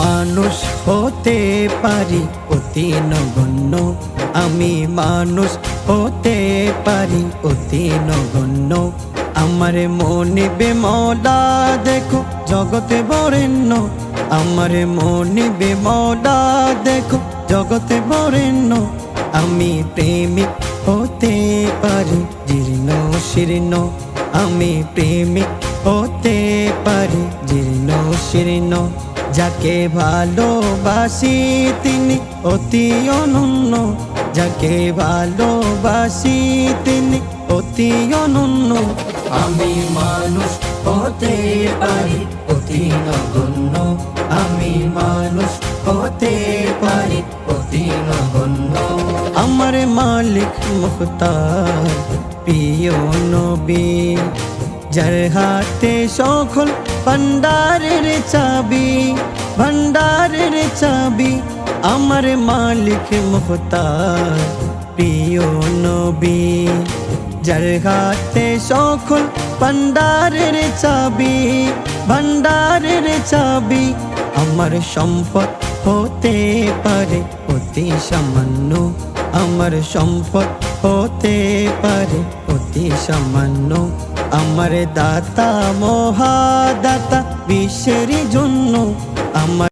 মানুষ হতে পারি অতি নগণ্য, আমি মানুষ হতে পারি অতি নগণ্য। আমার মনিবে মওলা দেখো জগতে বরেণ্য, আমার মনিবে মওলা দেখো জগতে বরেণ্য। আমি প্রেমিক হতে পারি জীর্ণ শীর্ণ, আমি প্রেমিক হতে পারি জীর্ণ শীর্ণ। যাকে ভালোবাসি তিনি অতি অনন্য, যাকে ভালোবাসি তিনি অতি অনন্য। আমি মানুষ হতে পারি অতি নগণ্য, আমি মানুষ হতে পারি অতি নগণ্য। আমার মালিক মুখতার প্রিয় নবী, যার হাতে সকল ভান্ডারের চাবি, ভান্ডারের চাবি। আমার মালিক মুখতার প্রিয় নবী, যার হাতে সকল ভান্ডারের চাবি, ভান্ডারের চাবি। আমার সম্পদ হতে পারে অতি সামান্য, আমার সম্পদ হতে পারে অতি সামান্য। আমার দাতা মহাদাতা বিশ্বের জন্য, আমার